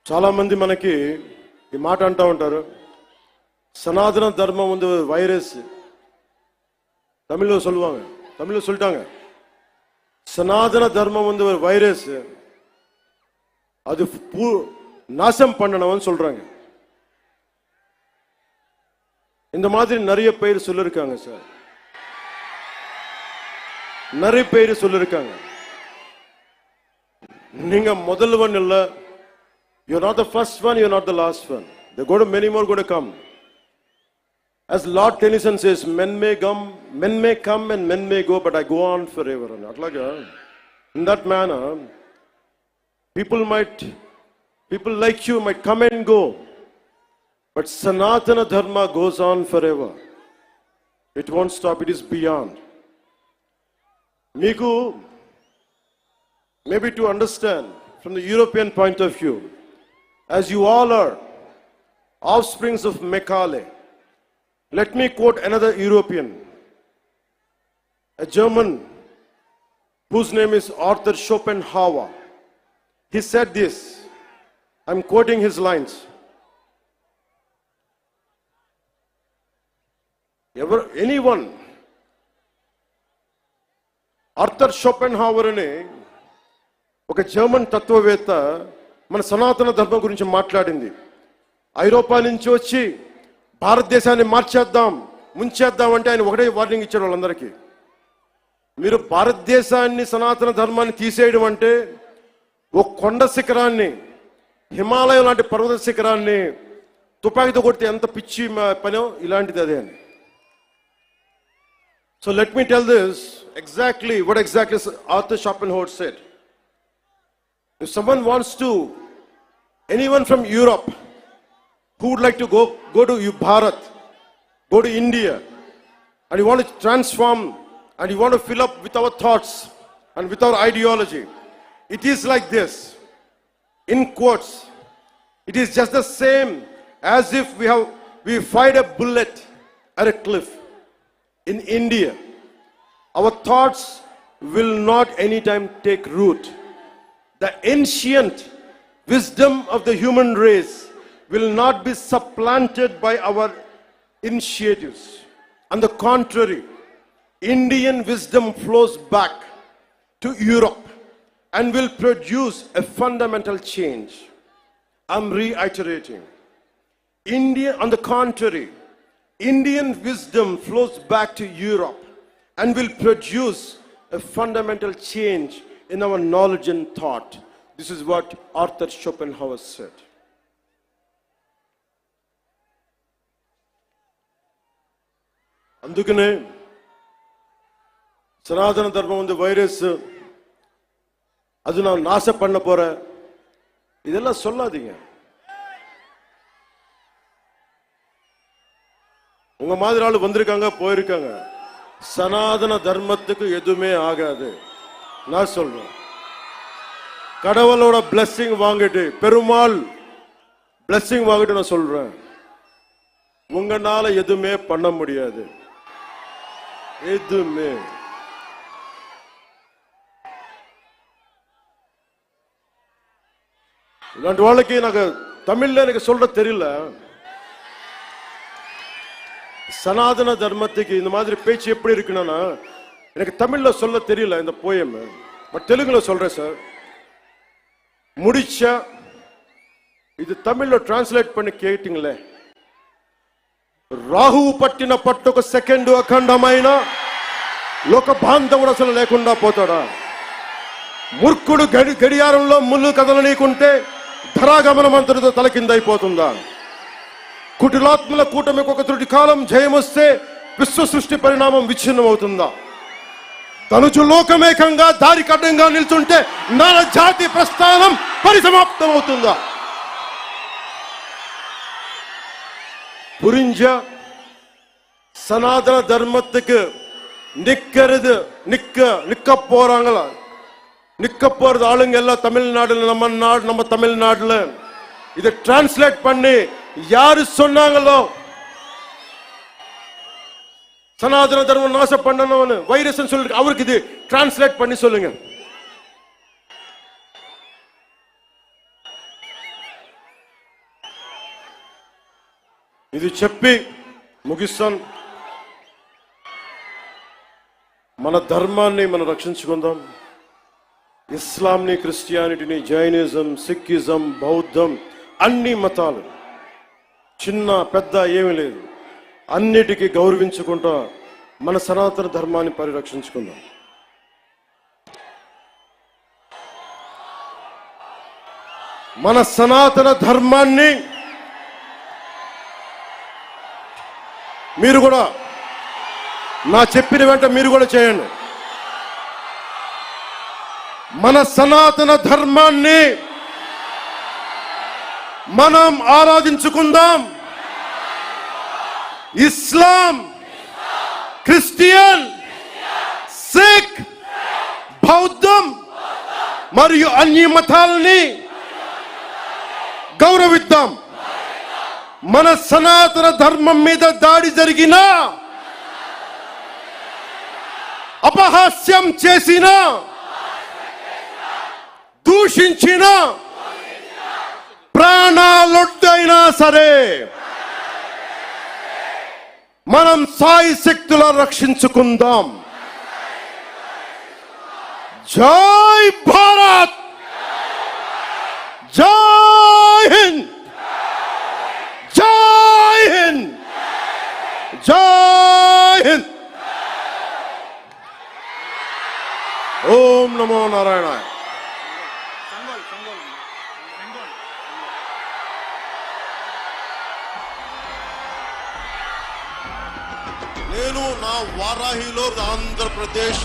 చాలా మంది మనకి ఈ మాట అంటూ ఉంటారు, సనాతన தர்மம் வந்து வைரஸ். தமிழ்ல சொல்லுவாங்க, தமிழ்ல சொல்லிட்டாங்க, சனாதன தர்மம் வந்து ஒரு வைரஸ், அது நாசம் பண்ணணும்னு சொல்றாங்க. இந்த மாதிரி நிறைய பேர் சொல்லிருக்காங்க சார், நிறைய பேர் சொல்லிருக்காங்க. நீங்க முதல்வன் இல்ல, you're not the first one, you're not the last one. There are many more going to come. As Lord Tennyson says, men may come and men may go, but I go on forever. In that manner, people like you might come and go, but Sanatana Dharma goes on forever. It won't stop, it is beyond. Miku, maybe to understand from the European point of view, as you all are offsprings of Macaulay, let me quote another European, a German whose name is Arthur Schopenhauer. He said this, I'm quoting his lines. Anyone, Arthur Schopenhauer అనే ఒక German తత్వవేత్త మన సనాతన ధర్మం గురించి మాట్లాడింది. ఐరోపా నుంచి వచ్చి భారతదేశాన్ని మార్చేద్దాం, ముంచేద్దాం అంటే ఆయన ఒకటే వార్నింగ్ ఇచ్చాడు వాళ్ళందరికీ. మీరు భారతదేశాన్ని సనాతన ధర్మాన్ని తీసేయడం అంటే ఒక కొండ శిఖరాన్ని, హిమాలయం లాంటి పర్వత శిఖరాన్ని తుపాకీతో కొడితే ఎంత పిచ్చి పనో ఇలాంటిది అదే అని. So let me tell this exactly what exactly Arthur Schopenhauer said. If someone wants to, anyone from Europe who would like to go to Bharat, go to India, and you want to transform and you want to fill up with our thoughts and with our ideology, it is like this, in quotes, it is just the same as if we fired a bullet at a cliff. In India, our thoughts will not anytime take root. The ancient wisdom of the human race will not be supplanted by our initiatives. On the contrary, Indian wisdom flows back to Europe and will produce a fundamental change. I'm reiterating. On the contrary, Indian wisdom flows back to Europe and will produce a fundamental change in our knowledge and thought. This is what Arthur Schopenhauer said. అందుకనే సనాతన ధర్మం ఉంది virus, அது நான் நாச பண்ண போறேன், இதெல்லாம் சொல்லாதீங்க. உங்க மாதிரி ஆளு வந்திருக்காங்க, போயிருக்காங்க. சனாதன தர்மத்துக்கு எதுவுமே ஆகாது. நான் சொல்றேன், கடவுளோட பிளெஸிங் வாங்கிட்டு, பெருமாள் பிளெஸிங் வாங்கிட்டு நான் சொல்றேன், உங்களால எதுவுமே பண்ண முடியாது. எதுவுமே. இல்லாண்டி வாழ்க்கை எனக்கு தமிழ்ல எனக்கு சொல்ற தெரியல. சனாதன தர்மத்துக்கு இந்த மாதிரி பேச்சு எப்படி இருக்குன்னா எனக்கு தமிழ்ல சொல்ல தெரியல இந்த போயம், பட் தெலுங்குல சொல்றேன் சார். முடிச்சா இது தமிழ்ல டிரான்ஸ்லேட் பண்ணி கேட்டீங்களே, రాహు పట్టిన పట్టుకు సెకండ్ అఖండమైన లోక బాంధవుడు అసలు లేకుండా పోతాడా? మూర్ఖుడు గడియారంలో ముళ్ళు కదలనీకుంటే ధరాగమనం అంతటితో తల కింద అయిపోతుందా? కుటిలాత్మల కూటమికి ఒక త్రుటి కాలం జయమొస్తే విశ్వ సృష్టి పరిణామం విచ్ఛిన్నం అవుతుందా? తనుచు లోకమేకంగా దారి కడ్డంగా నిల్చుంటే నర జాతి ప్రస్థానం పరిసమాప్తం అవుతుందా? புரிஞ்ச சனாதன தர்மத்துக்கு நிக்க போறாங்களா? நிக்க போறது ஆளுங்க எல்லாம் தமிழ்நாடுல, நம்ம தமிழ்நாடுல. இதை டிரான்ஸ்லேட் பண்ணி யாரு சொன்னாங்களோ சனாதன தர்மம் நாசம் பண்ணணும்னு வைரஸ் சொல்லி அவருக்கு இது டிரான்ஸ்லேட் பண்ணி சொல்லுங்க. ఇది చెప్పి ముగిస్తాను. మన ధర్మాన్ని మనం రక్షించుకుందాం. ఇస్లాంని, క్రిస్టియానిటీని, జైనిజం, సిక్కిజం, బౌద్ధం, అన్ని మతాలు చిన్న పెద్ద ఏమీ లేదు, అన్నిటికీ గౌరవించుకుంటా మన సనాతన ధర్మాన్ని పరిరక్షించుకుందాం. మన సనాతన ధర్మాన్ని మీరు కూడా నా చెప్పిన వెంట మీరు కూడా చేయండి. మన సనాతన ధర్మాన్ని మనం ఆరాధించుకుందాం. ఇస్లాం, క్రిస్టియన్, సిక్, బౌద్ధం మరియు అన్ని మతాలని గౌరవిద్దాం. మన సనాతన ధర్మం మీద దాడి జరిగిన, అపహాస్యం చేసిన, దూషించిన, ప్రాణాలొడ్డైనా సరే మనం సాయి శక్తుల రక్షించుకుందాం. జై భారత్, జై హింద్, జై హింద్, జై హింద్. ఓం నమో నారాయణాయ. నేను నా వారాహిలో ఆంధ్రప్రదేశ్